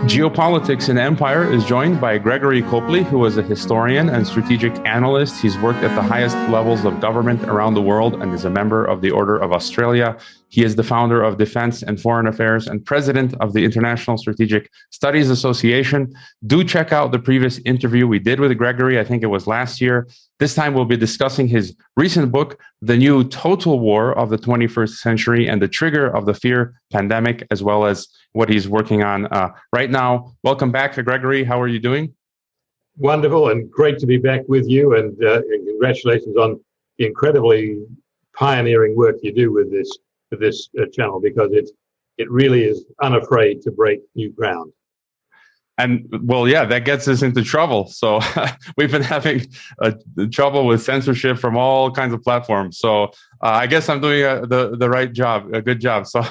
Geopolitics in Empire is joined by Gregory Copley, who is a historian and strategic analyst. He's worked at the highest levels of government around the world and is a member of the Order of Australia. He is the founder of Defense and Foreign Affairs and president of the International Strategic Studies Association. Do check out the previous interview we did with Gregory. I think it was last year. This time we'll be discussing his recent book, The New Total War of the 21st Century and the Trigger of the Fear Pandemic, as well as what he's working on right now. Welcome back, Gregory. How are you doing? Wonderful and great to be back with you, and congratulations on the incredibly pioneering work you do with this channel, because it really is unafraid to break new ground. And well, yeah, that gets us into trouble. So we've been having trouble with censorship from all kinds of platforms. So I guess I'm doing the right job, a good job. So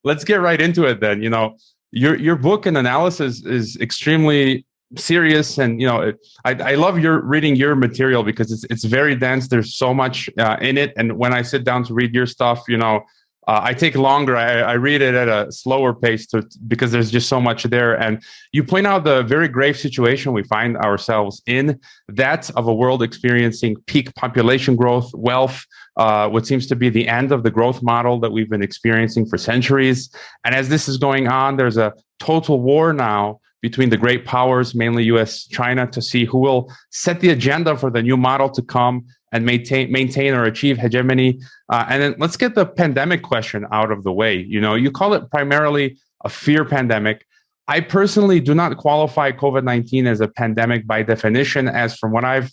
let's get right into it then. You know, your book and analysis is extremely serious, and you know, I love reading your material because it's very dense. There's so much in it, and when I sit down to read your stuff, you know, I take longer. I read it at a slower pace because there's just so much there. And you point out the very grave situation we find ourselves in, that of a world experiencing peak population growth, wealth, what seems to be the end of the growth model that we've been experiencing for centuries. And as this is going on, there's a total war now between the great powers, mainly US, China, to see who will set the agenda for the new model to come and maintain or achieve hegemony. And then let's get the pandemic question out of the way. You know, you call it primarily a fear pandemic. I personally do not qualify COVID-19 as a pandemic by definition, as from what I've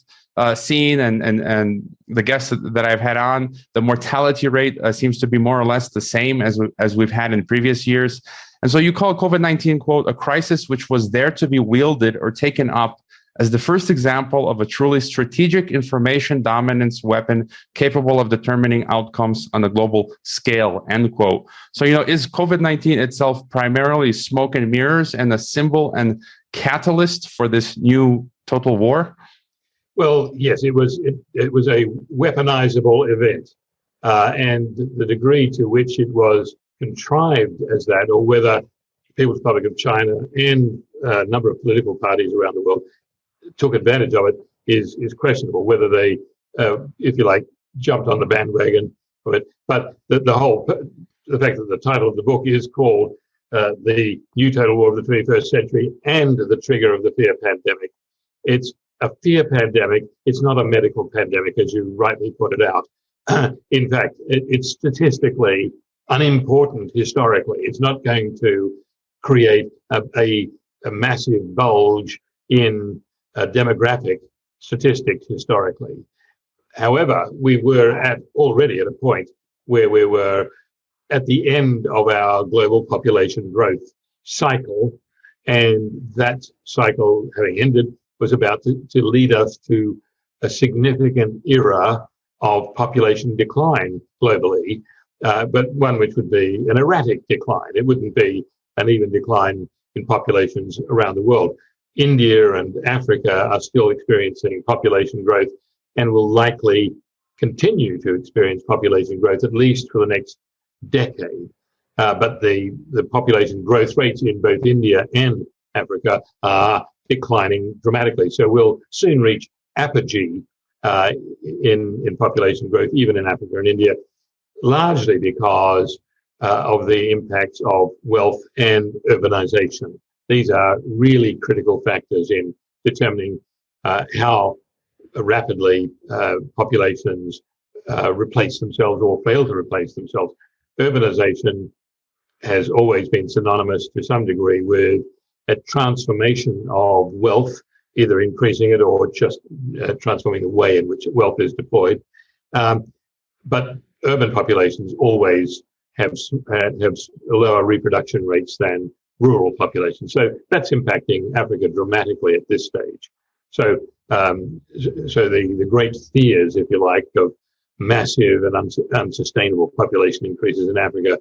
seen and the guests that I've had on, the mortality rate seems to be more or less the same as we've had in previous years. And so you call COVID-19, quote, a crisis which was there to be wielded or taken up as the first example of a truly strategic information dominance weapon capable of determining outcomes on a global scale, end quote. So, you know, is COVID-19 itself primarily smoke and mirrors and a symbol and catalyst for this new total war? Well, yes, it was a weaponizable event, and the degree to which it was contrived as that, or whether People's Republic of China and a number of political parties around the world took advantage of it, is questionable. Whether they, if you like, jumped on the bandwagon of it. But the fact that the title of the book is called The New Total War of the 21st Century and the Trigger of the Fear Pandemic. It's a fear pandemic. It's not a medical pandemic, as you rightly pointed out. In fact, it's statistically unimportant historically. It's not going to create a massive bulge in demographic statistics historically. However, we were already at a point where we were at the end of our global population growth cycle, and that cycle, having ended, was about to lead us to a significant era of population decline globally, but one which would be an erratic decline. It wouldn't be an even decline in populations around the world. India and Africa are still experiencing population growth and will likely continue to experience population growth at least for the next decade. But the population growth rates in both India and Africa are declining dramatically. So we'll soon reach apogee in population growth, even in Africa and India, largely because of the impacts of wealth and urbanization. These are really critical factors in determining how rapidly populations replace themselves or fail to replace themselves. Urbanization has always been synonymous to some degree with a transformation of wealth, either increasing it or just transforming the way in which wealth is deployed. But urban populations always have lower reproduction rates than rural populations. So that's impacting Africa dramatically at this stage. So the great fears, if you like, of massive and unsustainable population increases in Africa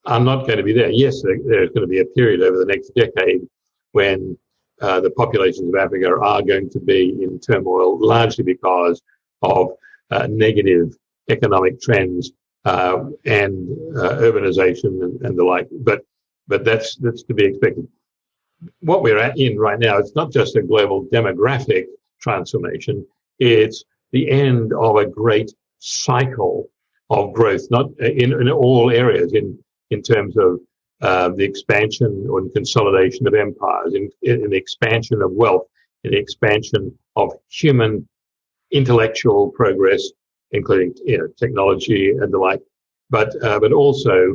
are not going to be there. Yes, there's going to be a period over the next decade when the populations of Africa are going to be in turmoil, largely because of negative economic trends and urbanization and the like. But that's to be expected. what we're in right now, it's not just a global demographic transformation, it's the end of a great cycle of growth, not in all areas, in terms of the expansion or consolidation of empires, in the expansion of wealth, in the expansion of human intellectual progress, including technology and the like, but also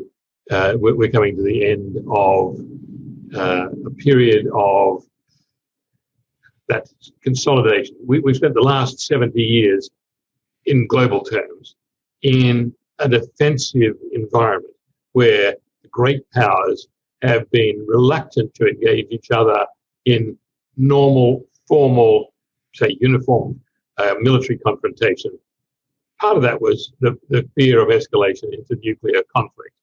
we're coming to the end of a period of that consolidation. We've spent the last 70 years in global terms in a defensive environment where the great powers have been reluctant to engage each other in normal, formal, say uniform military confrontation. Part of that was the fear of escalation into nuclear conflict.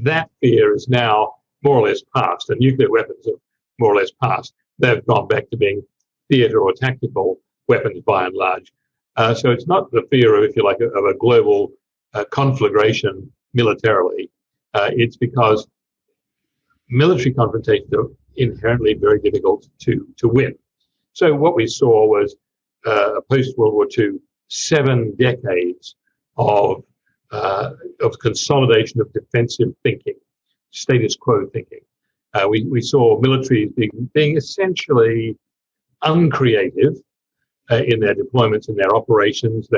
That fear is now more or less past. The nuclear weapons are more or less past. They've gone back to being theatre or tactical weapons by and large. So it's not the fear of, if you like, of a global conflagration militarily. It's because military confrontations are inherently very difficult to win. So what we saw was post-World War II, 7 decades of consolidation of defensive thinking, status quo thinking. We saw militaries being essentially uncreative in their deployments and their operations.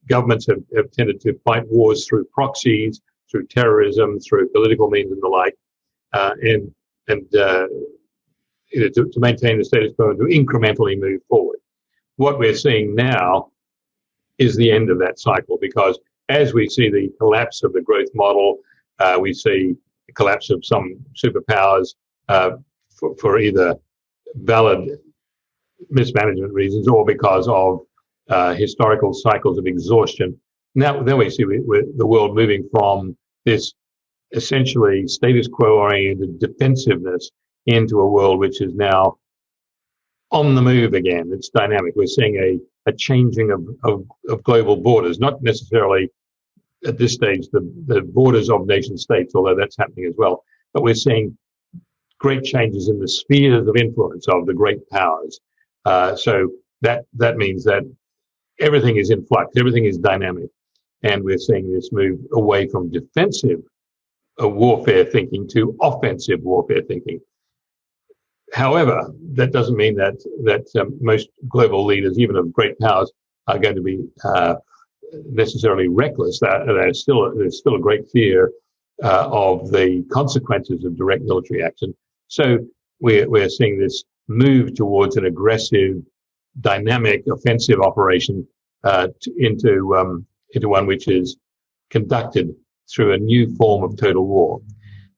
Governments have tended to fight wars through proxies, through terrorism, through political means and the like, to maintain the status quo and to incrementally move forward. What we're seeing now is the end of that cycle, because as we see the collapse of the growth model, we see the collapse of some superpowers for either valid mismanagement reasons or because of historical cycles of exhaustion. Now we see the world moving from this essentially status quo-oriented defensiveness into a world which is now on the move again. It's dynamic. We're seeing a changing of global borders, not necessarily at this stage the borders of nation states, although that's happening as well, but we're seeing great changes in the spheres of influence of the great powers. So that means that everything is in flux, everything is dynamic, and we're seeing this move away from defensive warfare thinking to offensive warfare thinking. However, that doesn't mean that most global leaders, even of great powers, are going to be necessarily reckless. There's still a great fear of the consequences of direct military action. So we're seeing this move towards an aggressive, dynamic, offensive operation into one which is conducted through a new form of total war.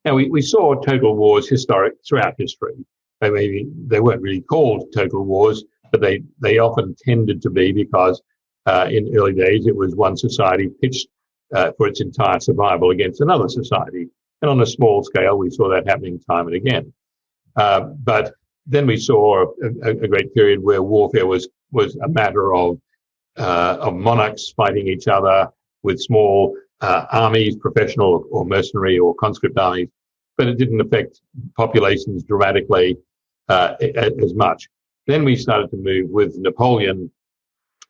Now we saw total wars throughout history. They weren't really called total wars, but they often tended to be, because in early days it was one society pitched for its entire survival against another society, and on a small scale we saw that happening time and again. But then we saw a great period where warfare was a matter of monarchs fighting each other with small armies, professional or mercenary or conscript armies, but it didn't affect populations dramatically as much. Then we started to move with Napoleon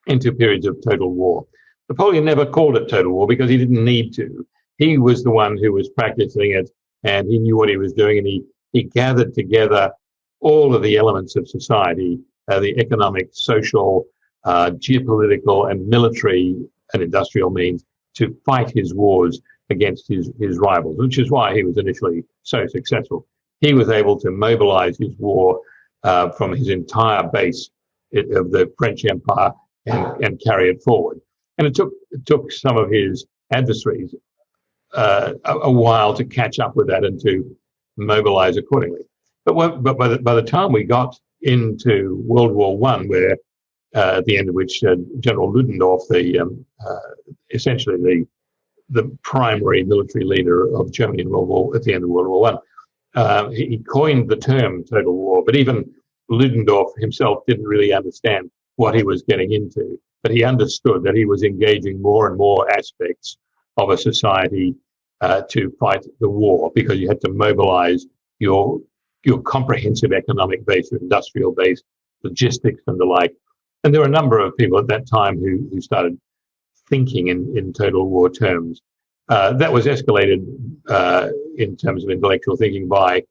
into periods of total war. Napoleon never called it total war because he didn't need to. He was the one who was practicing it, and he knew what he was doing, and he gathered together all of the elements of society, the economic, social, geopolitical, and military and industrial means to fight his wars against his rivals, which is why he was initially so successful. He was able to mobilize his war from his entire base of the French Empire and carry it forward. And it took some of his adversaries a while to catch up with that and to mobilize accordingly. But by the time we got into World War I, where at the end of which General Ludendorff, essentially the primary military leader of Germany in at the end of World War I, he coined the term total war. But even Ludendorff himself didn't really understand what he was getting into. But he understood that he was engaging more and more aspects of a society to fight the war, because you had to mobilize your pure comprehensive economic base or industrial base, logistics and the like. And there were a number of people at that time who started thinking in total war terms. That was escalated in terms of intellectual thinking by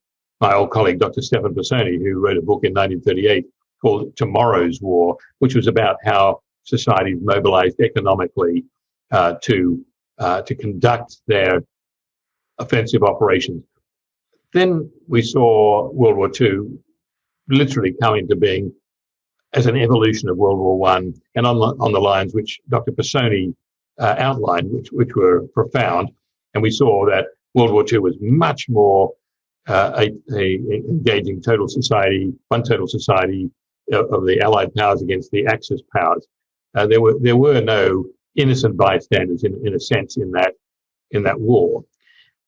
my old colleague, Dr. Stefan Pisoni, who wrote a book in 1938 called Tomorrow's War, which was about how societies mobilized economically to conduct their offensive operations. Then we saw World War II literally come into being as an evolution of World War I, and on the lines which Dr. Pisoni outlined, which were profound. And we saw that World War II was much more a engaging total society, one total society of the Allied powers against the Axis powers. There were no innocent bystanders in a sense in that war.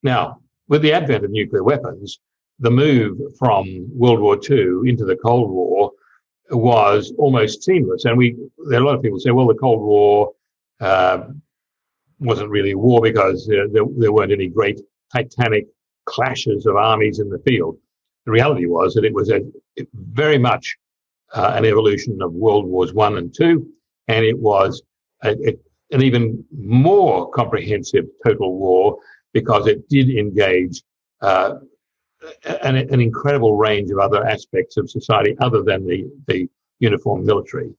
Now, with the advent of nuclear weapons, the move from World War II into the Cold War was almost seamless. And there are a lot of people say, well, the Cold War wasn't really a war because there weren't any great titanic clashes of armies in the field. The reality was that it was very much an evolution of World Wars I and II, and it was an even more comprehensive total war because it did engage an incredible range of other aspects of society other than the uniformed military.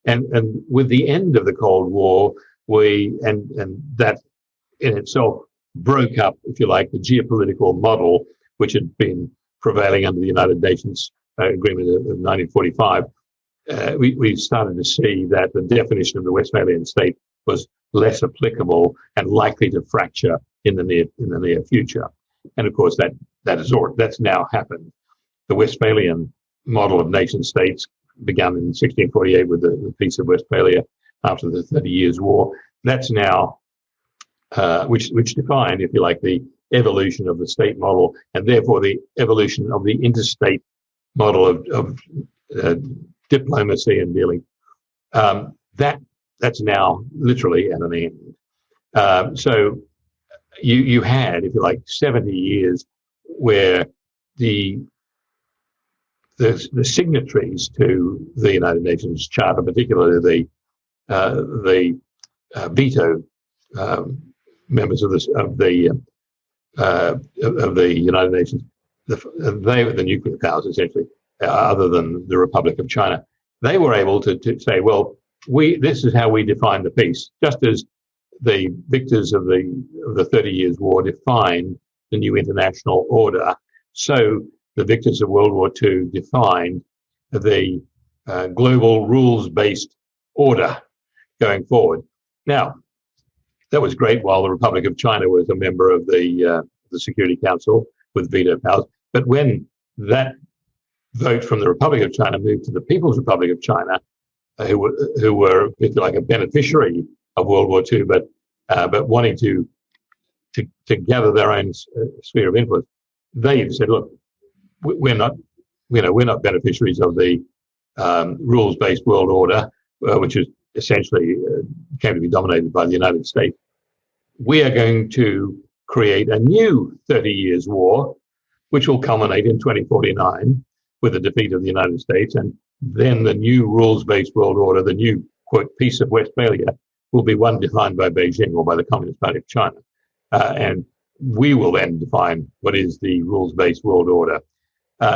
And with the end of the Cold War, and that in itself broke up, if you like, the geopolitical model which had been prevailing under the United Nations Agreement of 1945. We started to see that the definition of the Westphalian state was less applicable and likely to fracture in the near future. And of course, that's now happened. The Westphalian model of nation states began in 1648 with the Peace of Westphalia after the 30 Years' War. That's now, which defined, if you like, the evolution of the state model and therefore the evolution of the interstate model of diplomacy and dealing. That's now literally at an end. So you had, if you like, 70 years where the signatories to the United Nations Charter, particularly the veto members of the United Nations, they were the nuclear powers essentially, other than the Republic of China. They were able to say, well, this is how we define the peace, just as the victors of the 30 Years' War defined the new international order. So the victors of World War II defined the global rules-based order going forward. Now, that was great while the Republic of China was a member of the Security Council with veto powers. But when that vote from the Republic of China moved to the People's Republic of China, who were if you like a beneficiary of World War II, but wanting to gather their own sphere of influence, they said, look, we're not beneficiaries of the rules-based world order, which is essentially came to be dominated by the United States. We are going to create a new 30 Years' War, which will culminate in 2049 with the defeat of the United States, and then the new rules-based world order, the new, quote, Peace of Westphalia, will be one defined by Beijing or by the Communist Party of China. And we will then define what is the rules-based world order.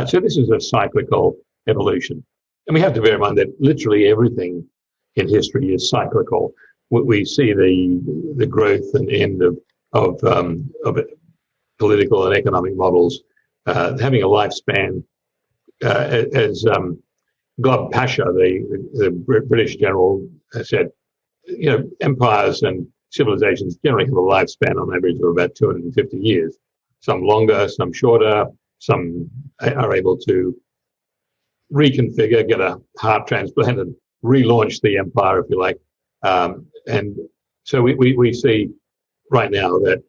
So this is a cyclical evolution. And we have to bear in mind that literally everything in history is cyclical. We see the growth and end of political and economic models having a lifespan. As Glubb Pasha, the British general, said, empires and civilizations generally have a lifespan on average of about 250 years. Some longer, some shorter. Some are able to reconfigure, get a heart transplant, and relaunch the empire, if you like. And so we see right now that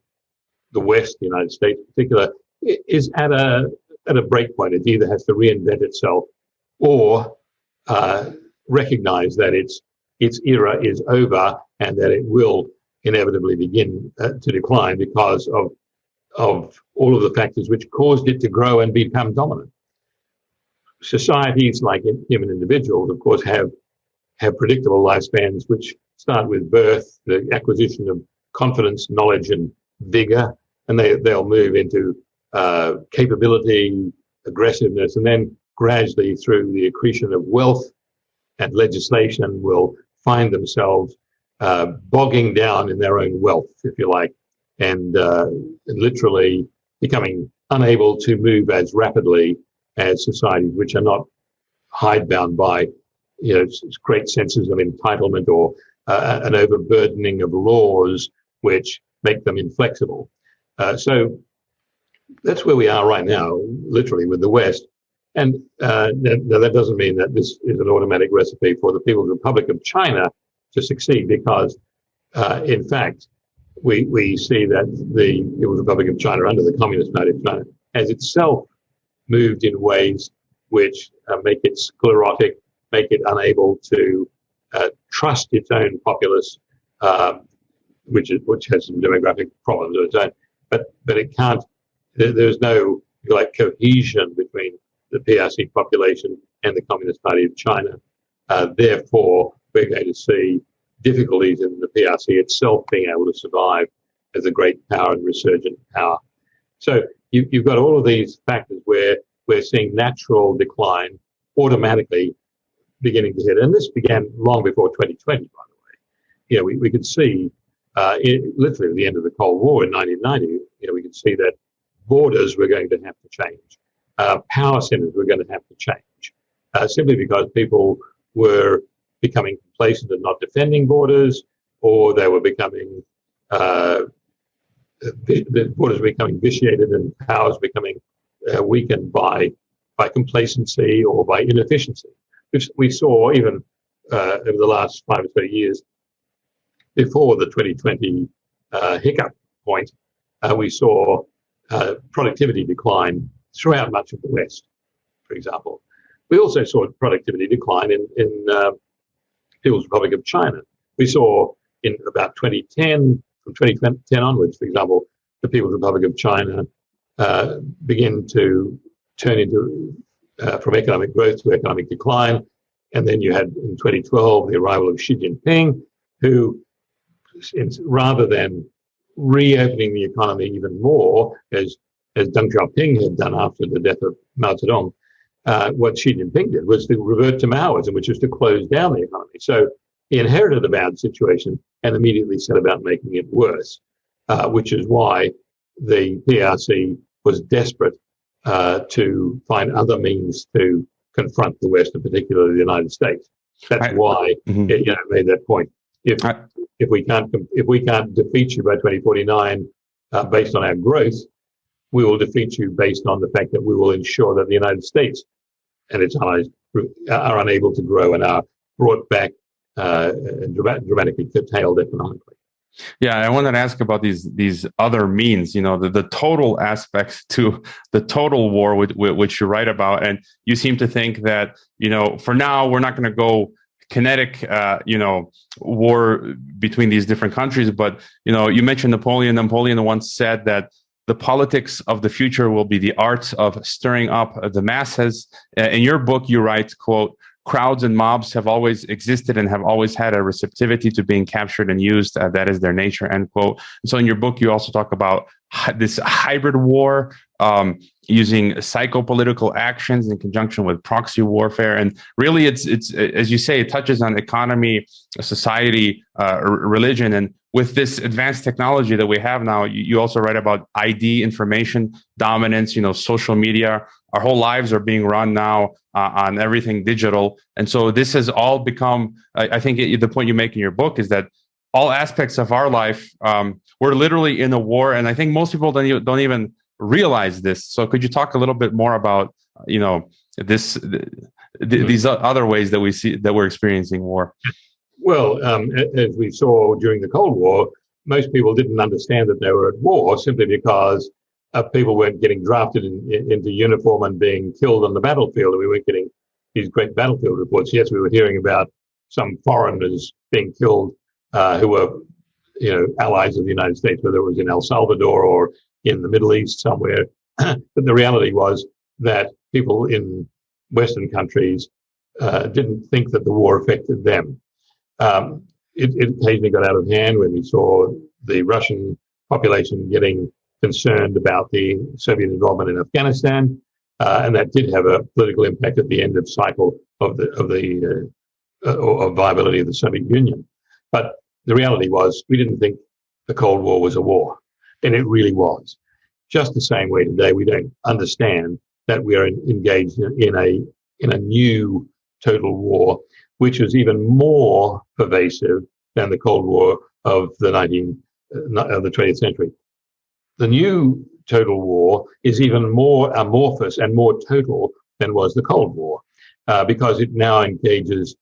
the West, the United States in particular, is at a break point. It either has to reinvent itself or recognize that its era is over and that it will inevitably begin to decline because of all of the factors which caused it to grow and become dominant. societies, like human individuals, of course, have predictable lifespans, which start with birth, the acquisition of confidence, knowledge, and vigor, and they'll move into capability, aggressiveness, and then gradually through the accretion of wealth and legislation will find themselves bogging down in their own wealth, if you like, and literally becoming unable to move as rapidly as societies which are not hidebound by great senses of entitlement or an overburdening of laws which make them inflexible. So that's where we are right now, literally, with the West. And that doesn't mean that this is an automatic recipe for the People's Republic of China to succeed, because, in fact, we see that the People's Republic of China, under the Communist Party of China, has itself moved in ways which make it sclerotic, make it unable to trust its own populace, which has some demographic problems of its own. But it can't. There's no cohesion between the PRC population and the Communist Party of China. Therefore, we're going to see difficulties in the PRC itself being able to survive as a great power and resurgent power. So you've got all of these factors where we're seeing natural decline automatically beginning to hit. And this began long before 2020, by the way. We could see literally at the end of the Cold War in 1990, we could see that borders were going to have to change. Power centers were going to have to change, simply because people were becoming complacent and not defending borders, or they were becoming, the borders were becoming vitiated and powers becoming weakened by complacency or by inefficiency, which we saw even over the last 5 or so years before the 2020 hiccup point. We saw productivity decline throughout much of the West, for example. We also saw productivity decline in People's Republic of China. We saw in about 2010, from 2010 onwards, for example, the People's Republic of China begin to turn into from economic growth to economic decline. And then you had in 2012 the arrival of Xi Jinping, who, rather than reopening the economy even more, as Deng Xiaoping had done after the death of Mao Zedong, what Xi Jinping did was to revert to Maoism, which was to close down the economy. So he inherited a bad situation and immediately set about making it worse, which is why the PRC was desperate to find other means to confront the West, and particularly the United States. That's why it made that point. If we can't defeat you by 2049 based on our growth, we will defeat you based on the fact that we will ensure that the United States and its allies are unable to grow and are brought back and dramatically curtailed economically. Yeah, I wanted to ask about these other means, the total aspects to the total war, which you write about. And you seem to think that, for now, we're not going to go kinetic, war between these different countries. But, you mentioned Napoleon. Napoleon once said that the politics of the future will be the art of stirring up the masses. In your book, you write, quote, "Crowds and mobs have always existed and have always had a receptivity to being captured and used. That is their nature," end quote. So in your book, you also talk about this hybrid war, using psychopolitical actions in conjunction with proxy warfare. And really, it's as you say, it touches on economy, society, religion. And with this advanced technology that we have now, you also write about ID, information dominance, social media. Our whole lives are being run now on everything digital. And so this has all become, I think the point you make in your book is that all aspects of our life, we're literally in a war. And I think most people don't even realize this. So could you talk a little bit more about, these other ways that we see that we're experiencing war? Well, as we saw during the Cold War, most people didn't understand that they were at war simply because people weren't getting drafted into uniform and being killed on the battlefield. And we weren't getting these great battlefield reports. Yes, we were hearing about some foreigners being killed who were, allies of the United States, whether it was in El Salvador or in the Middle East somewhere. But the reality was that people in Western countries didn't think that the war affected them. It occasionally got out of hand when we saw the Russian population getting concerned about the Soviet involvement in Afghanistan, and that did have a political impact at the end of cycle of viability of the Soviet Union. But the reality was we didn't think the Cold War was a war, and it really was. Just the same way today, we don't understand that we are engaged in a new total war, which was even more pervasive than the Cold War of the 20th century. The new total war is even more amorphous and more total than was the Cold War, because it now engages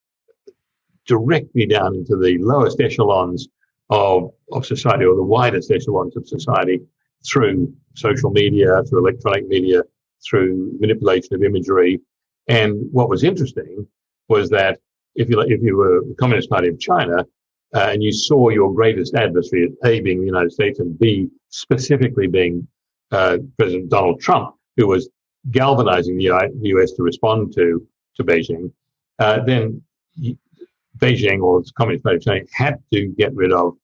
directly down into the lowest echelons of society, or the widest echelons of society, through social media, through electronic media, through manipulation of imagery. And what was interesting was that if you were the Communist Party of China, and you saw your greatest adversary, A, being the United States, and B, specifically being President Donald Trump, who was galvanizing the US to respond to Beijing, then Beijing, or the Communist Party of China, had to get rid of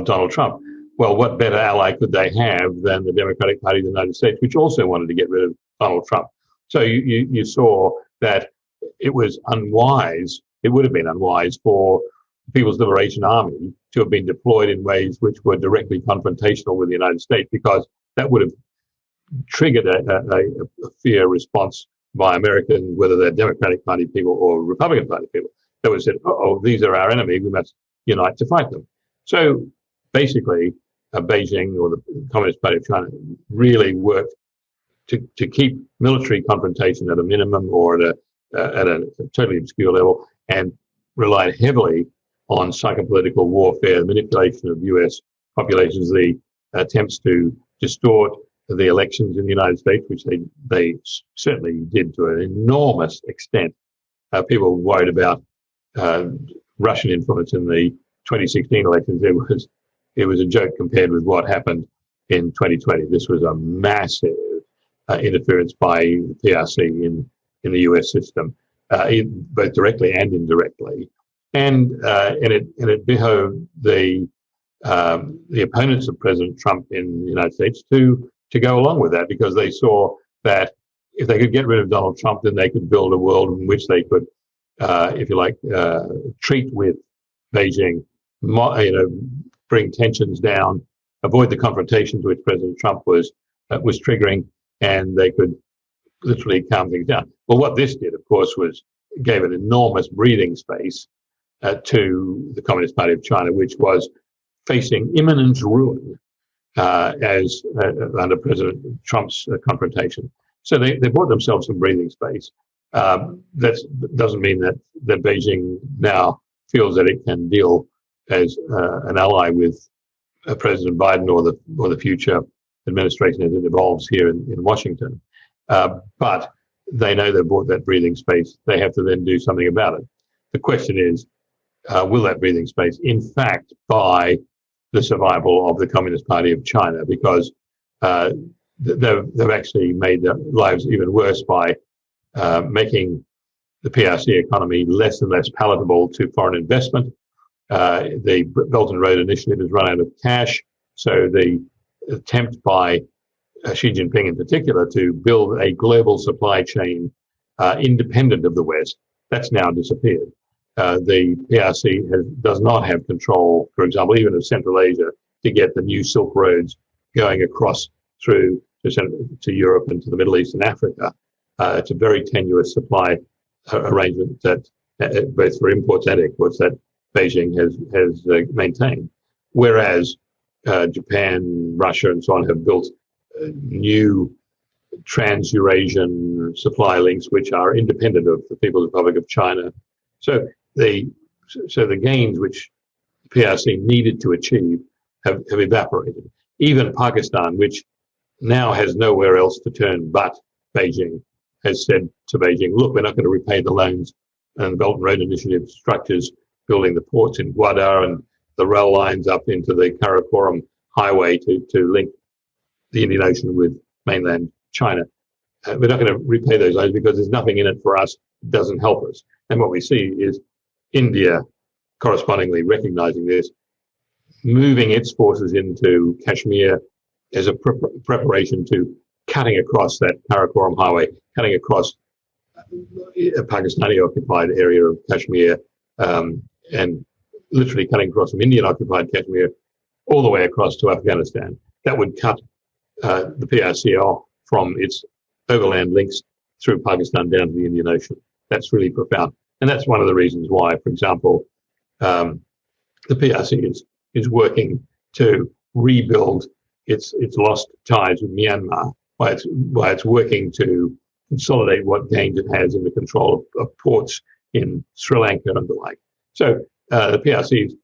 Donald Trump. Well, what better ally could they have than the Democratic Party of the United States, which also wanted to get rid of Donald Trump? So you saw that it was unwise, it would have been unwise for the People's Liberation Army to have been deployed in ways which were directly confrontational with the United States, because that would have triggered a fear response by Americans, whether they're Democratic Party people or Republican Party people. They would have said, oh, these are our enemy, we must unite to fight them. So basically, Beijing, or the Communist Party of China, really worked to keep military confrontation at a minimum, or at a totally obscure level, and relied heavily on psychopolitical warfare, the manipulation of US populations, the attempts to distort the elections in the United States, which they certainly did to an enormous extent. People were worried about Russian influence in the 2016 elections. It was a joke compared with what happened in 2020. This was a massive interference by the PRC in the US system, both directly and indirectly. And it behoved the opponents of President Trump in the United States to go along with that, because they saw that if they could get rid of Donald Trump, then they could build a world in which they could, if you like, treat with Beijing, bring tensions down, avoid the confrontations which President Trump was triggering, and they could literally calm things down. Well, what this did, of course, was gave an enormous breathing space to the Communist Party of China, which was facing imminent ruin as under President Trump's confrontation. So they bought themselves some breathing space. That doesn't mean that Beijing now feels that it can deal as an ally with President Biden or the future administration as it evolves here in Washington. But they know they've bought that breathing space. They have to then do something about it. The question is, will that breathing space, in fact, buy the survival of the Communist Party of China? Because they've actually made their lives even worse by making the PRC economy less and less palatable to foreign investment. The Belt and Road Initiative has run out of cash, so the attempt by Xi Jinping in particular to build a global supply chain independent of the West, that's now disappeared. The PRC does not have control, for example, even of Central Asia, to get the new Silk Roads going across through to Europe and to the Middle East and Africa. It's a very tenuous supply arrangement that both for imports and exports that Beijing has maintained. Whereas Japan, Russia, and so on have built new trans-Eurasian supply links which are independent of the People's Republic of China. So the gains which the PRC needed to achieve have evaporated. Even Pakistan, which now has nowhere else to turn but Beijing, has said to Beijing, look, we're not going to repay the loans and the Belt and Road Initiative structures, building the ports in Gwadar and the rail lines up into the Karakoram highway to link the Indian Ocean with mainland China. we're not going to repay those loans because there's nothing in it for us. It doesn't help us. And what we see is India correspondingly recognizing this, moving its forces into Kashmir as a preparation to cutting across that Karakoram highway, cutting across a Pakistani-occupied area of Kashmir, and literally cutting across from Indian-occupied Kashmir all the way across to Afghanistan. That would cut the PRC off from its overland links through Pakistan down to the Indian Ocean. That's really profound. And that's one of the reasons why, for example, the PRC is working to rebuild its lost ties with Myanmar, why it's working to consolidate what gains it has in the control of ports in Sri Lanka and the like. So the PRC is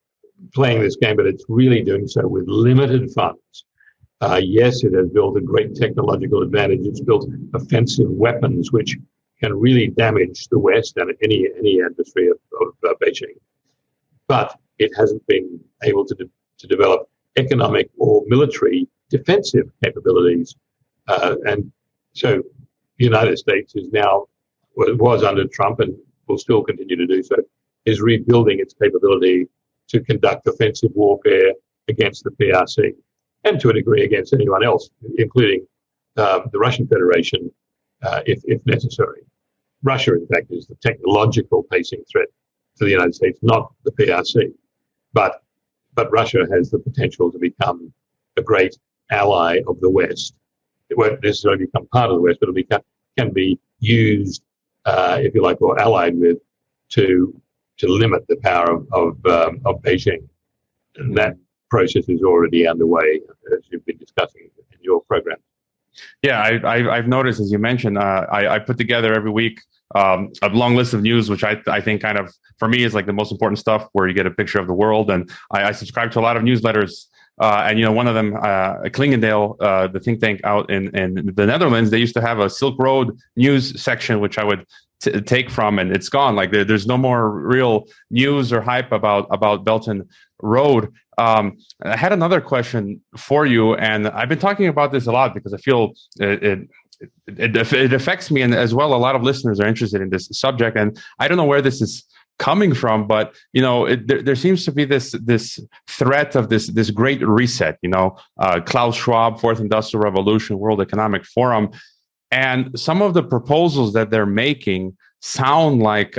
playing this game, but it's really doing so with limited funds. Yes, it has built a great technological advantage. It's built offensive weapons which can really damage the West and any adversary of Beijing. But it hasn't been able to develop economic or military defensive capabilities. And so the United States is now, was under Trump and will still continue to do so, is rebuilding its capability to conduct offensive warfare against the PRC and to a degree against anyone else, including the Russian Federation, if necessary. Russia, in fact, is the technological pacing threat to the United States, not the PRC. But Russia has the potential to become a great ally of the West. It won't necessarily become part of the West, but it can be used, if you like, or allied with to limit the power of Beijing. And that process is already underway, as you've been discussing in your program. Yeah, I've noticed, as you mentioned, I put together every week a long list of news, which I think kind of, for me, is like the most important stuff, where you get a picture of the world. And I subscribe to a lot of newsletters. And, one of them, Klingendale, the think tank out in the Netherlands, they used to have a Silk Road news section, which I would take from, and it's gone. Like there's no more real news or hype about Belt and Road. I had another question for you, and I've been talking about this a lot because I feel it affects me, and as well, a lot of listeners are interested in this subject. And I don't know where this is coming from, but there seems to be this threat of this great reset. Klaus Schwab, Fourth Industrial Revolution, World Economic Forum, and some of the proposals that they're making sound like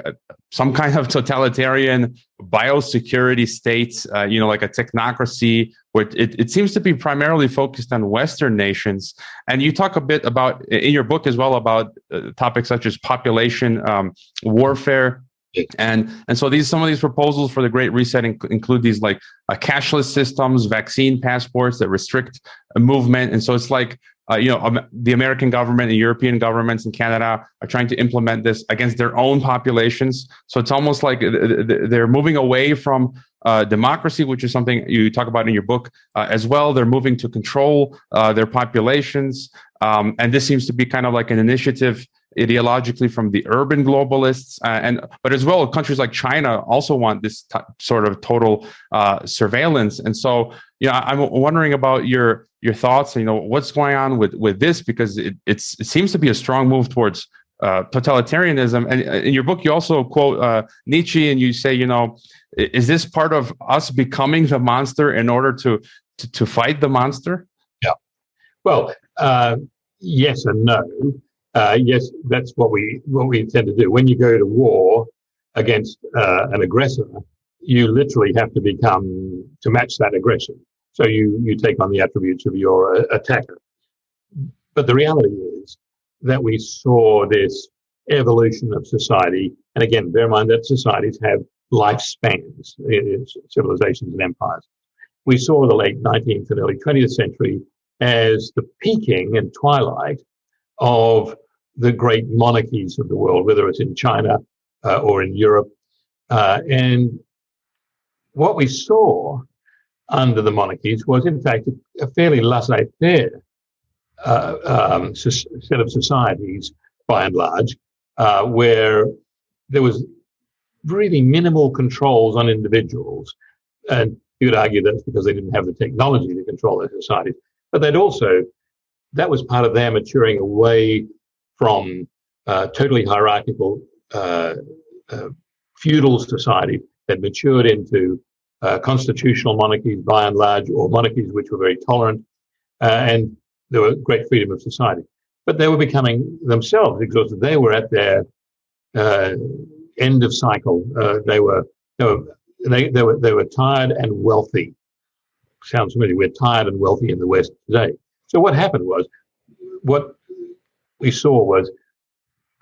some kind of totalitarian biosecurity states, like a technocracy, where it seems to be primarily focused on Western nations. And you talk a bit about, in your book as well, about topics such as population warfare. And so some of these proposals for the Great Reset include these like cashless systems, vaccine passports that restrict movement. And so it's like, the American government and European governments and Canada are trying to implement this against their own populations. So it's almost like they're moving away from democracy, which is something you talk about in your book as well. They're moving to control their populations. And this seems to be kind of like an initiative ideologically from the urban globalists, but as well, countries like China also want this sort of total surveillance. And so, I'm wondering about your thoughts. What's going on with this, because it seems to be a strong move towards totalitarianism. And in your book, you also quote Nietzsche, and you say, is this part of us becoming the monster in order to fight the monster? Yeah. Well, yes and no. Yes, that's what we intend to do. When you go to war against an aggressor, you literally have to match that aggression. So you take on the attributes of your attacker. But the reality is that we saw this evolution of society. And again, bear in mind that societies have lifespans, civilizations and empires. We saw the late 19th and early 20th century as the peaking and twilight of the great monarchies of the world, whether it's in China or in Europe. And what we saw under the monarchies was, in fact, a fairly laissez-faire set of societies, by and large, where there was really minimal controls on individuals. And you could argue that's because they didn't have the technology to control their societies. But that was part of their maturing away from totally hierarchical feudal society that matured into constitutional monarchies by and large, or monarchies which were very tolerant, and there was great freedom of society. But they were becoming themselves exhausted. They were at their end of cycle. They were tired and wealthy. Sounds familiar. We're tired and wealthy in the West today. So what happened was, what we saw was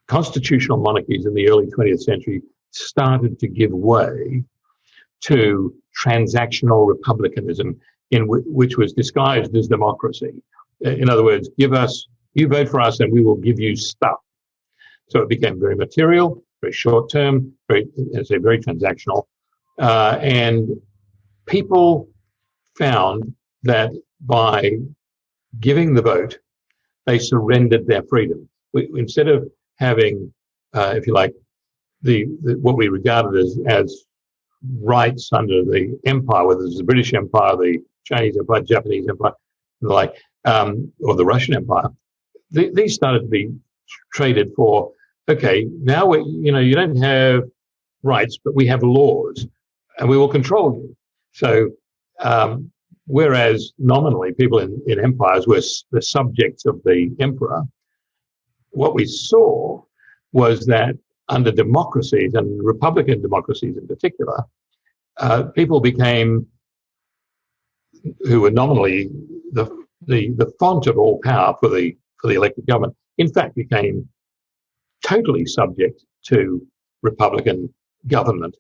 constitutional monarchies in the early 20th century started to give way to transactional republicanism, which was disguised as democracy. In other words, you vote for us and we will give you stuff. So it became very material, very short term, very transactional. And people found that by giving the vote, they surrendered their freedom. Instead of having, if you like, what we regarded as rights under the empire, whether it's the British Empire, the Chinese Empire, Japanese Empire, or the Russian Empire, these started to be traded for. Okay, now you don't have rights, but we have laws, and we will control you. So, whereas nominally people in empires were the subjects of the emperor, what we saw was that under democracies, and republican democracies in particular, people who were nominally the font of all power for the elected government, in fact became totally subject to republican government.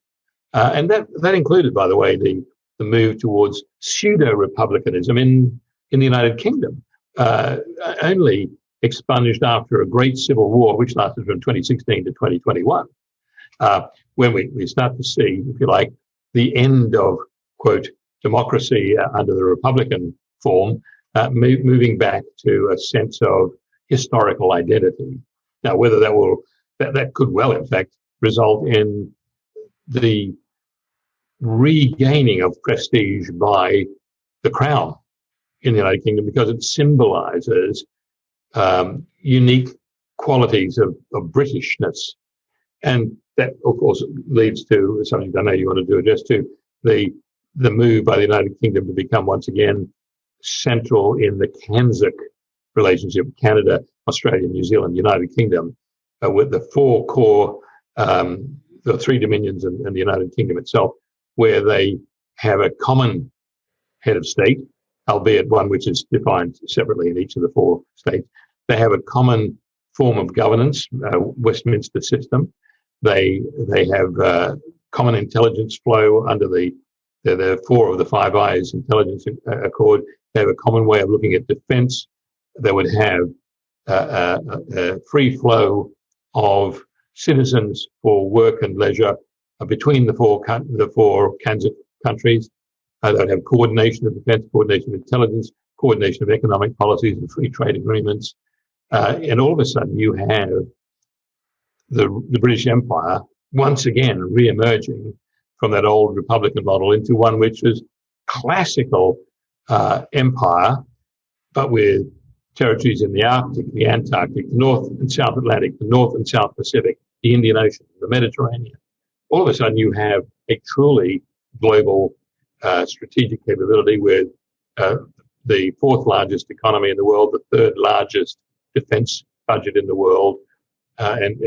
And that included, by the way, the move towards pseudo-republicanism in the United Kingdom, only expunged after a great civil war, which lasted from 2016 to 2021, when we start to see, if you like, the end of, quote, democracy under the Republican form, moving back to a sense of historical identity. Now, whether that could well, in fact, result in the regaining of prestige by the crown in the United Kingdom, because it symbolizes unique qualities of Britishness. And that, of course, leads to something I know you want to do address to, the move by the United Kingdom to become once again central in the CANZUK relationship, Canada, Australia, New Zealand, United Kingdom, with the four core, the three dominions and the United Kingdom itself, where they have a common head of state, albeit one which is defined separately in each of the four states. They have a common form of governance, Westminster system. They have common intelligence flow under the four of the Five Eyes intelligence accord. They have a common way of looking at defense. They would have a free flow of citizens for work and leisure between the four CANZUK countries. They would have coordination of defense, coordination of intelligence, coordination of economic policies and free trade agreements. And all of a sudden you have the British Empire once again re-emerging from that old Republican model into one which was classical empire, but with territories in the Arctic, the Antarctic, the North and South Atlantic, the North and South Pacific, the Indian Ocean, the Mediterranean. All of a sudden you have a truly global strategic capability with the fourth largest economy in the world, the third largest defense budget in the world, and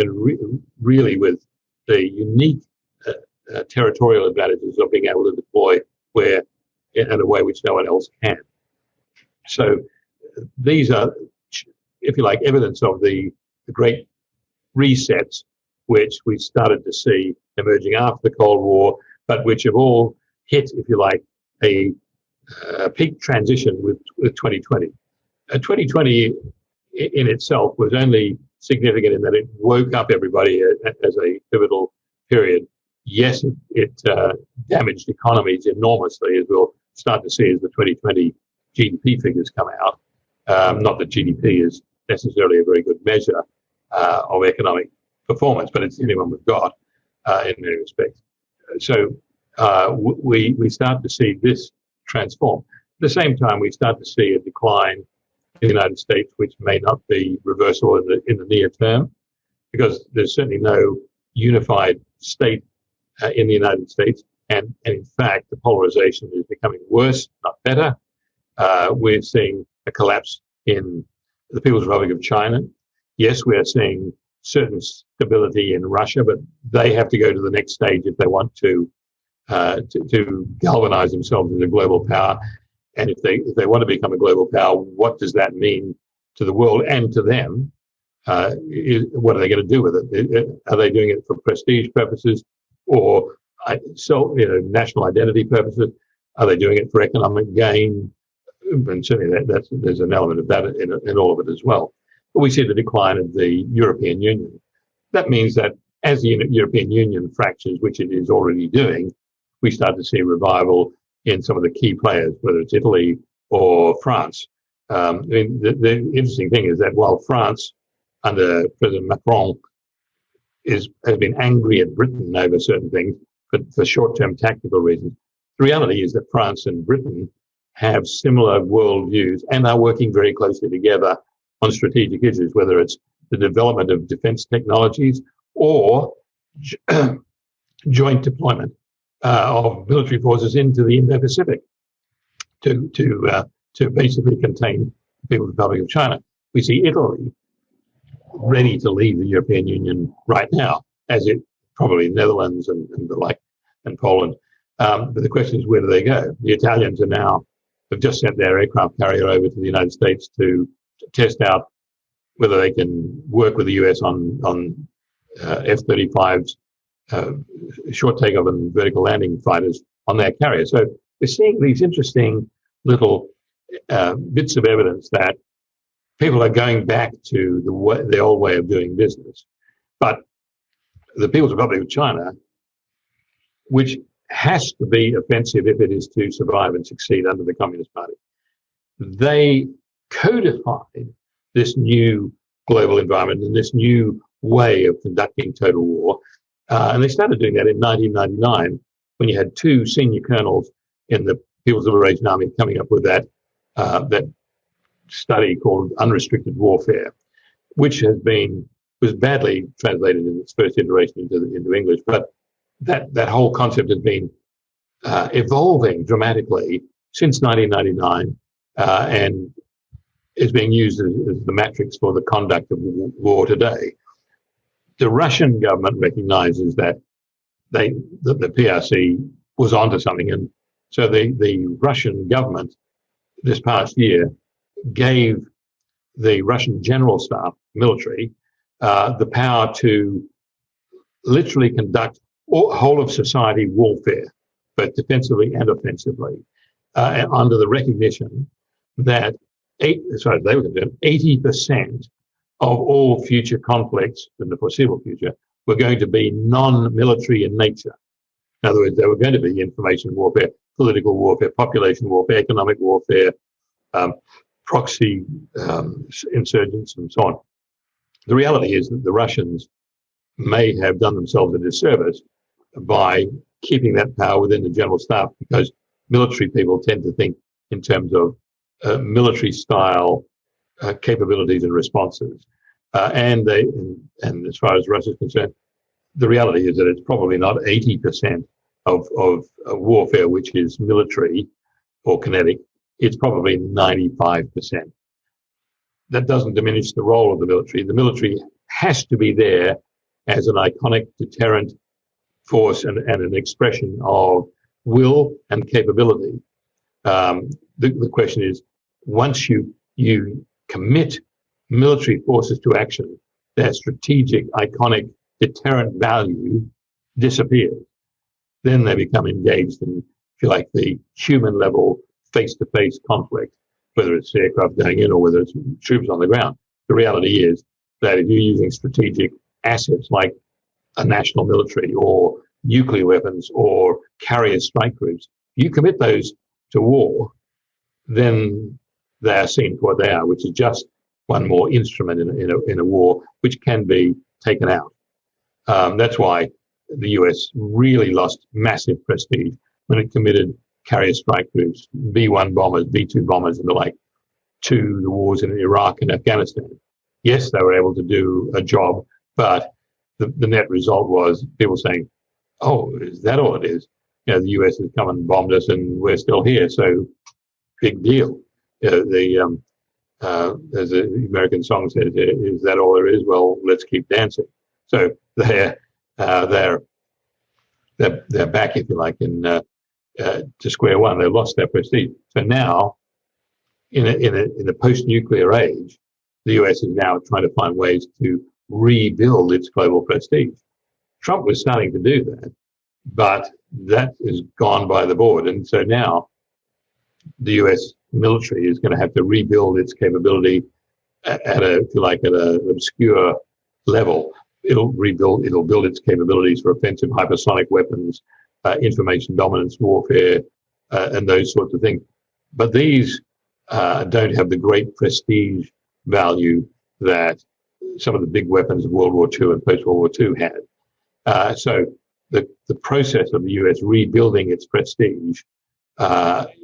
really with the unique territorial advantages of being able to deploy in a way which no one else can. So these are, if you like, evidence of the great resets which we started to see emerging after the Cold War, but which have all hit, if you like, a peak transition with 2020. 2020 in itself was only significant in that it woke up everybody as a pivotal period. Yes, it damaged economies enormously, as we'll start to see as the 2020 GDP figures come out. Not that GDP is necessarily a very good measure of economic performance, but it's the only one we've got in many respects. So we start to see this transform. At the same time, we start to see a decline the United States, which may not be reversible in the near term, because there's certainly no unified state in the United States. And in fact, the polarization is becoming worse, not better. We're seeing a collapse in the People's Republic of China. Yes, we are seeing certain stability in Russia, but they have to go to the next stage if they want to galvanize themselves as a global power. And if they want to become a global power, what does that mean to the world and to them? What are they going to do with it? Are they doing it for prestige purposes or national identity purposes? Are they doing it for economic gain? And certainly there's an element of that in all of it as well. But we see the decline of the European Union. That means that as the European Union fractures, which it is already doing, we start to see revival in some of the key players, whether it's Italy or France. The interesting thing is that while France, under President Macron, has been angry at Britain over certain things for short-term tactical reasons, the reality is that France and Britain have similar worldviews and are working very closely together on strategic issues, whether it's the development of defense technologies or joint deployment of military forces into the Indo-Pacific to basically contain the People's Republic of China. We see Italy ready to leave the European Union right now, as it probably Netherlands and the like, and Poland. But the question is, where do they go? The Italians have just sent their aircraft carrier over to the United States to test out whether they can work with the US on F-35s, short takeoff and vertical landing fighters on their carrier. So we're seeing these interesting little bits of evidence that people are going back to the old way of doing business. But the People's Republic of China, which has to be offensive if it is to survive and succeed under the Communist Party, they codified this new global environment and this new way of conducting total war. And they started doing that in 1999 when you had two senior colonels in the People's Liberation Army coming up with that study called unrestricted warfare, which was badly translated in its first iteration into English, but that whole concept has been evolving dramatically since 1999 and is being used as the matrix for the conduct of war today. The Russian government recognizes that the PRC was onto something, and so the Russian government this past year gave the Russian General Staff military the power to literally conduct whole of society warfare, both defensively and offensively, under the recognition that 80% of all future conflicts in the foreseeable future were going to be non-military in nature. In other words, they were going to be information warfare, political warfare, population warfare, economic warfare, proxy insurgents, and so on. The reality is that the Russians may have done themselves a disservice by keeping that power within the general staff, because military people tend to think in terms of military style capabilities and responses. And as far as Russia is concerned, the reality is that it's probably not 80% of warfare which is military or kinetic. It's probably 95%. That doesn't diminish the role of the military. The military has to be there as an iconic deterrent force and an expression of will and capability. The question is, once you commit military forces to action, their strategic, iconic deterrent value disappears. Then they become engaged in, if you like, the human level face-to-face conflict, whether it's aircraft going in or whether it's troops on the ground. The reality is that if you're using strategic assets like a national military or nuclear weapons or carrier strike groups, you commit those to war, then they are seen for what they are, which is just one more instrument in a war which can be taken out. That's why the US really lost massive prestige when it committed carrier strike groups, B-1 bombers, B-2 bombers, and the like, to the wars in Iraq and Afghanistan. Yes, they were able to do a job, but the net result was people saying, "Oh, is that all it is? You know, the US has come and bombed us, and we're still here, so big deal." As the American song says, "Is that all there is? Well, let's keep dancing." So they're back, if you like, to square one. They lost their prestige. So now, in a post-nuclear age, the US is now trying to find ways to rebuild its global prestige. Trump was starting to do that, but that is gone by the board, and so now the US military is going to have to rebuild its capability at an obscure level. It'll build its capabilities for offensive hypersonic weapons, information dominance warfare, and those sorts of things. But these don't have the great prestige value that some of the big weapons of World War II and post-World War II had. So the process of the US rebuilding its prestige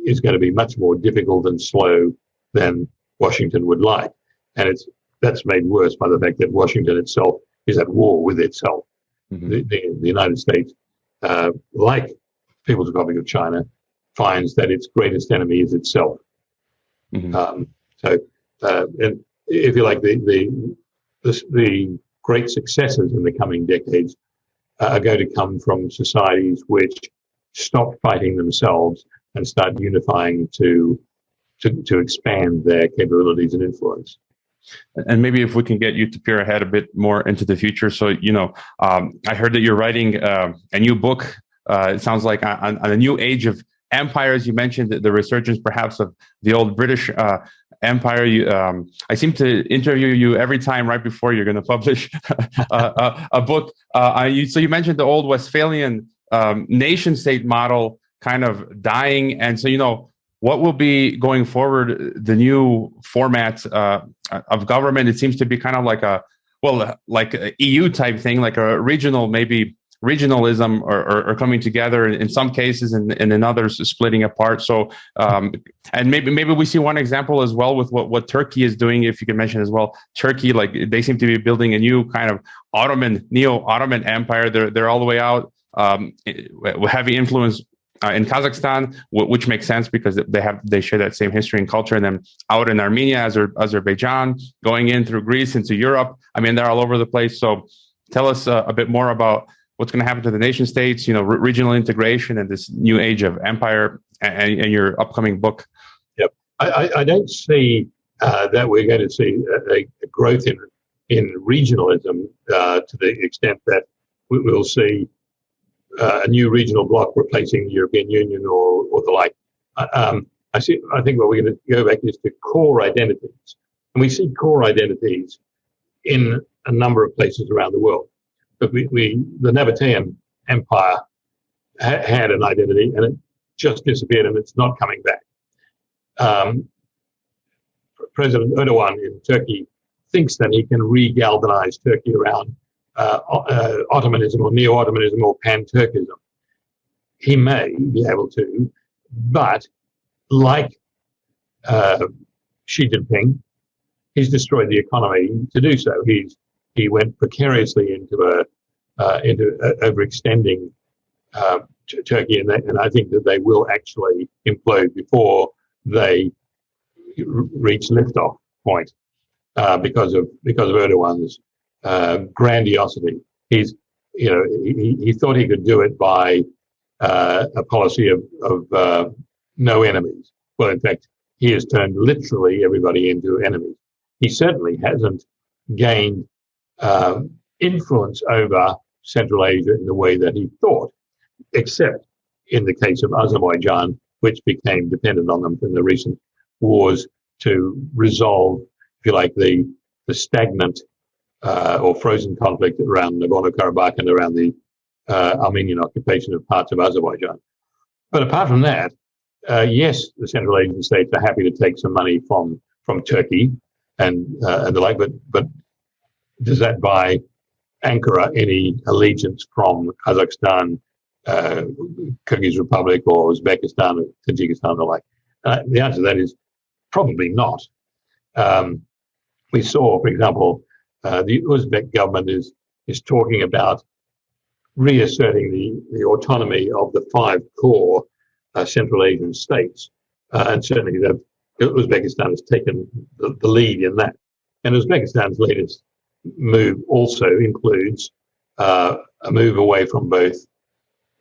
is going to be much more difficult and slow than Washington would like. And that's made worse by the fact that Washington itself is at war with itself. Mm-hmm. The United States, like People's Republic of China, finds that its greatest enemy is itself. Mm-hmm. And if you like, the great successes in the coming decades are going to come from societies which stop fighting themselves and start unifying to expand their capabilities and influence. And maybe if we can get you to peer ahead a bit more into the future. So, I heard that you're writing a new book. It sounds like on a new age of empires. You mentioned the resurgence, perhaps, of the old British Empire. I seem to interview you every time right before you're going to publish a book. So you mentioned the old Westphalian nation-state model kind of dying, and so what will be going forward? The new format of government. It seems to be kind of like a EU type thing, like a regional, maybe regionalism or coming together in some cases, and in others splitting apart. So, and maybe we see one example as well with what Turkey is doing. If you can mention as well, Turkey, like they seem to be building a new kind of Neo-Ottoman Empire. They're all the way out, heavy influence in Kazakhstan, which makes sense because they share that same history and culture, and then out in Armenia, Azerbaijan, going in through Greece into Europe. I mean, they're all over the place. So, tell us a bit more about what's going to happen to the nation states, regional integration, and this new age of empire, and your upcoming book. Yep, I don't see that we're going to see a growth in regionalism to the extent that we'll see a new regional bloc replacing the European Union or the like. I think what we're going to go back is to core identities, and we see core identities in a number of places around the world. But the Nabatean Empire had an identity, and it just disappeared, and it's not coming back. President Erdogan in Turkey thinks that he can re-galvanize Turkey around Ottomanism or Neo-Ottomanism or Pan-Turkism. He may be able to, but like Xi Jinping, he's destroyed the economy to do so. He went precariously into overextending Turkey, and I think that they will actually implode before they reach liftoff point because of Erdogan's grandiosity. He thought he could do it by a policy of no enemies. Well, in fact, he has turned literally everybody into enemies. He certainly hasn't gained influence over Central Asia in the way that he thought, except in the case of Azerbaijan, which became dependent on them in the recent wars to resolve, if you like, the stagnant or frozen conflict around Nagorno-Karabakh and around the Armenian occupation of parts of Azerbaijan. But apart from that, yes, the Central Asian states are happy to take some money from Turkey and the like, but does that buy Ankara any allegiance from Kazakhstan, Kyrgyz Republic, or Uzbekistan, or Tajikistan, or the like? The answer to that is probably not. We saw, for example, the Uzbek government is talking about reasserting the autonomy of the 5 core Central Asian states, and certainly Uzbekistan has taken the lead in that. And Uzbekistan's latest move also includes a move away from both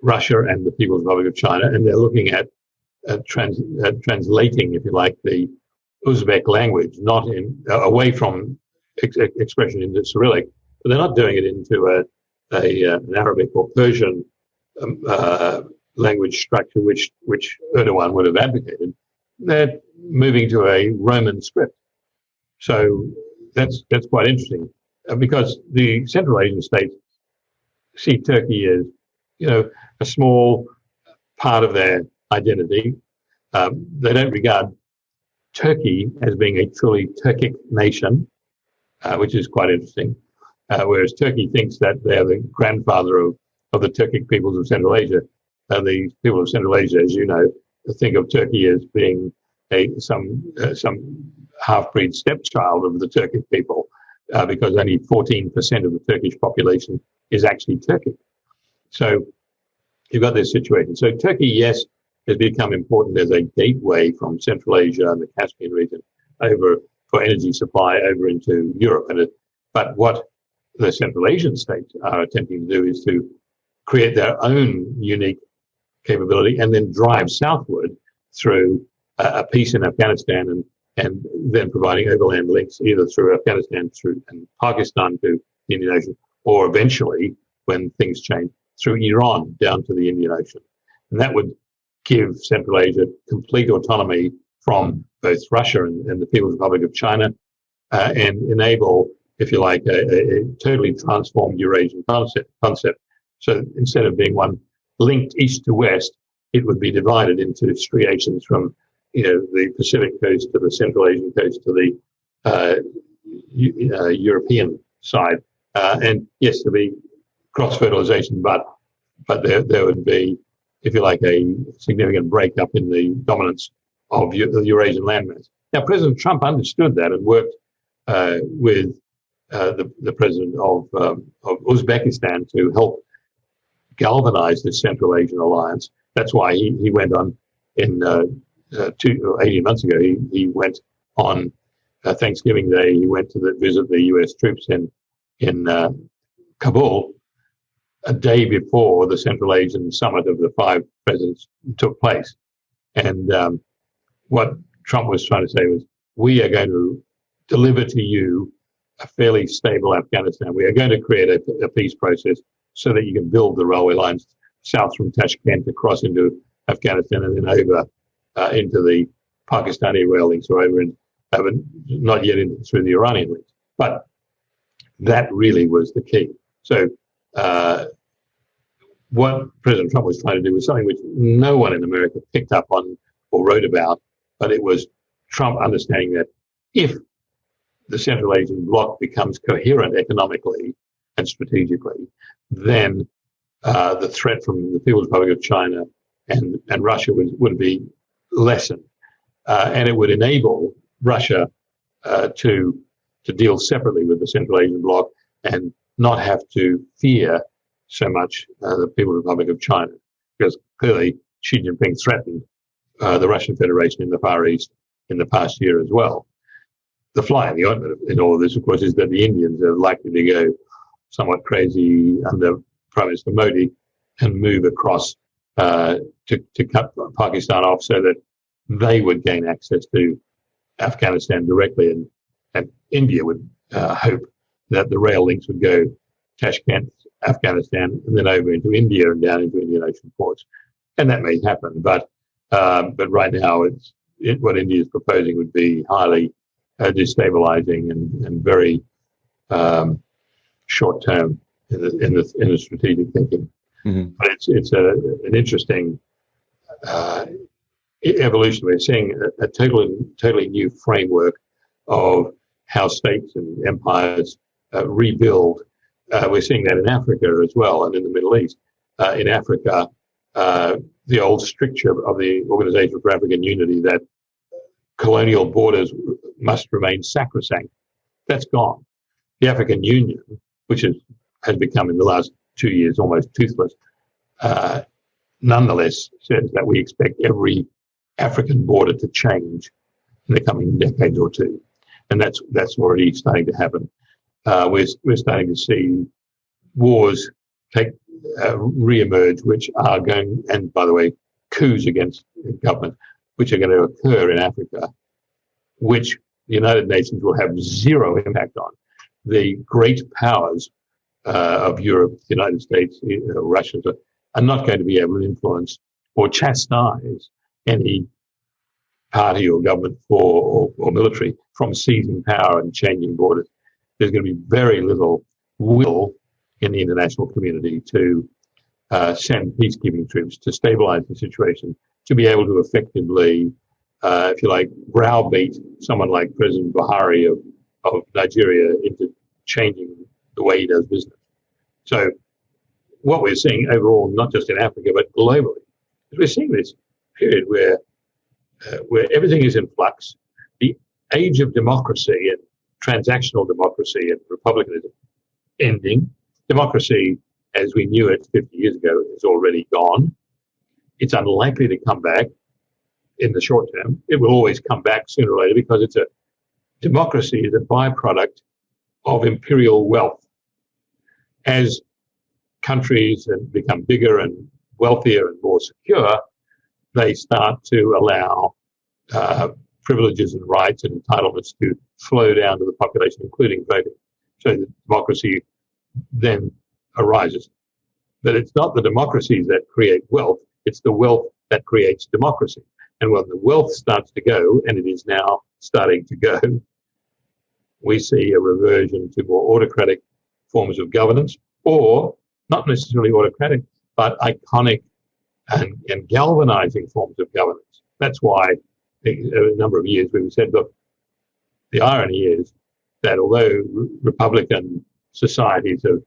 Russia and the People's Republic of China, and they're looking at translating, if you like, the Uzbek language, not away from expression into Cyrillic, but they're not doing it into an Arabic or Persian language structure, which Erdogan would have advocated. They're moving to a Roman script. So that's quite interesting, because the Central Asian states see Turkey as, a small part of their identity. They don't regard Turkey as being a truly Turkic nation, which is quite interesting. Whereas Turkey thinks that they're the grandfather of the Turkic peoples of Central Asia. The people of Central Asia, as you know, think of Turkey as being some half-breed stepchild of the Turkic people, because only 14% of the Turkish population is actually Turkic. So you've got this situation. So Turkey, yes, has become important as a gateway from Central Asia and the Caspian region over for energy supply over into Europe. But what the Central Asian states are attempting to do is to create their own unique capability and then drive southward through a peace in Afghanistan and then providing overland links either through Afghanistan and Pakistan to the Indian Ocean, or eventually, when things change, through Iran down to the Indian Ocean. And that would give Central Asia complete autonomy from both Russia and the People's Republic of China, and enable, if you like, a totally transformed Eurasian concept. So instead of being one linked east to west, it would be divided into striations from, the Pacific coast to the Central Asian coast to the European side. And yes, there'd be cross-fertilization, but there would be, if you like, a significant breakup in the dominance of the Eurasian landmass. Now, President Trump understood that and worked with the president of Uzbekistan to help galvanize this Central Asian alliance. That's why he went on in 18 months ago. He went on Thanksgiving Day. He went to visit the U.S. troops in Kabul a day before the Central Asian summit of the 5 presidents took place. And what Trump was trying to say was, we are going to deliver to you a fairly stable Afghanistan. We are going to create a peace process so that you can build the railway lines south from Tashkent across into Afghanistan and then over into the Pakistani rail links, or over not yet through the Iranian links. But that really was the key. So what President Trump was trying to do was something which no one in America picked up on or wrote about, but it was Trump understanding that if the Central Asian bloc becomes coherent economically and strategically, then the threat from the People's Republic of China and Russia would be lessened, and it would enable Russia to deal separately with the Central Asian bloc and not have to fear so much the People's Republic of China, because clearly Xi Jinping threatened the Russian Federation in the Far East in the past year as well. The fly in the ointment in all of this, of course, is that the Indians are likely to go somewhat crazy under Prime Minister Modi and move across to cut Pakistan off so that they would gain access to Afghanistan directly, and India would hope that the rail links would go Tashkent, Afghanistan, and then over into India and down into Indian Ocean ports. And that may happen, but right now what India is proposing would be highly destabilizing and very short term in the strategic thinking. Mm-hmm. But it's an interesting evolution. We're seeing a totally new framework of how states and empires rebuild. We're seeing that in Africa as well, and in the Middle East. In Africa, the old stricture of the Organization for African Unity, that colonial borders must remain sacrosanct. That's gone. The African Union, which has become in the last 2 years almost toothless, nonetheless says that we expect every African border to change in the coming decade or two. And that's already starting to happen. We're starting to see wars re-emerge, which are going, and by the way, coups against government, which are going to occur in Africa, which the United Nations will have zero impact on. The great powers of Europe, the United States, Russia, are not going to be able to influence or chastise any party or government or military from seizing power and changing borders. There's going to be very little will in the international community to send peacekeeping troops to stabilize the situation, to be able to effectively, if you like, browbeat someone like President Buhari of Nigeria into changing the way he does business. So what we're seeing overall, not just in Africa, but globally, is we're seeing this period where everything is in flux. The age of democracy and transactional democracy and republicanism ending. Democracy, as we knew it 50 years ago, is already gone. It's unlikely to come back in the short term. It will always come back sooner or later because democracy is a byproduct of imperial wealth. As countries become bigger and wealthier and more secure, they start to allow privileges and rights and entitlements to flow down to the population, including voting. So the democracy then arises. But it's not the democracies that create wealth, it's the wealth that creates democracy. And when the wealth starts to go, and it is now starting to go, we see a reversion to more autocratic forms of governance, or not necessarily autocratic, but iconic and galvanizing forms of governance. That's why a number of years we've said, look, the irony is that although Republican societies have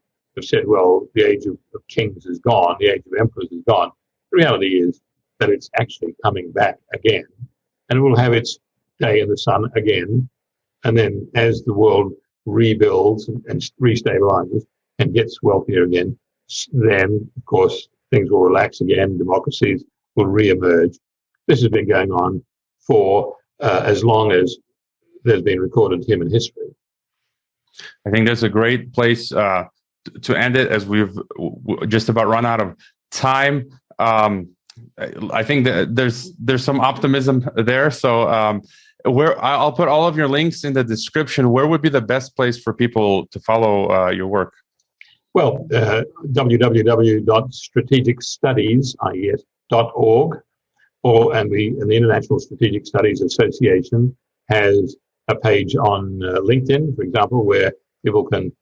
said, well, the age of kings is gone, the age of emperors is gone, the reality is that it's actually coming back again, and it will have its day in the sun again. And then as the world rebuilds and restabilizes and gets wealthier again, then, of course, things will relax again, democracies will re-emerge. This has been going on for as long as there's been recorded human history. I think that's a great place to end it, as we've just about run out of time. I think that there's some optimism there. So I'll put all of your links in the description. Where would be the best place for people to follow your work? Well, www.strategicstudies.org, and the International Strategic Studies Association has a page on LinkedIn, for example, where people can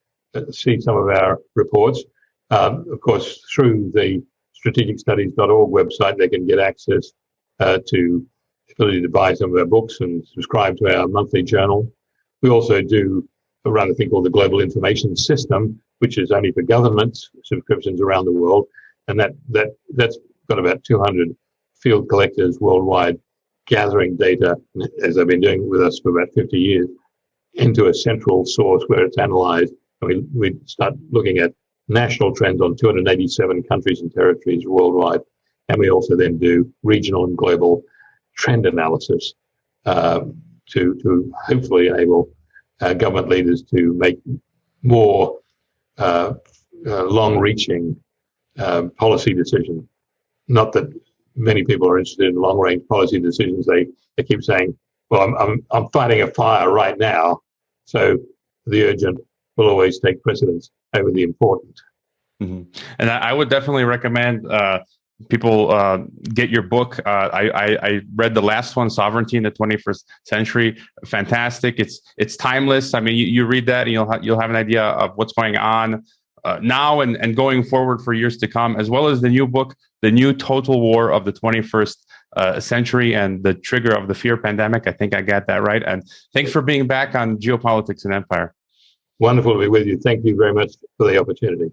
see some of our reports. Of course, through the strategicstudies.org website, they can get access to the ability to buy some of our books and subscribe to our monthly journal. We also do run a thing called the Global Information System, which is only for governments, subscriptions around the world, and that's got about 200 field collectors worldwide gathering data, as they've been doing with us for about 50 years, into a central source where it's analyzed. And we start looking at national trends on 287 countries and territories worldwide, and we also then do regional and global trend analysis to hopefully enable government leaders to make more long-reaching policy decisions. Not that many people are interested in long-range policy decisions. They keep saying, well, I'm fighting a fire right now, so the urgent will always take precedence over the important. Mm-hmm. And I would definitely recommend people get your book. I read the last one, Sovereignty in the 21st Century. Fantastic. It's timeless. I mean, you read that and you'll have an idea of what's going on now and going forward for years to come, as well as the new book, The New Total War of the 21st Century and the Trigger of the Fear Pandemic. I think I got that right. And thanks for being back on Geopolitics and Empire. Wonderful to be with you. Thank you very much for the opportunity.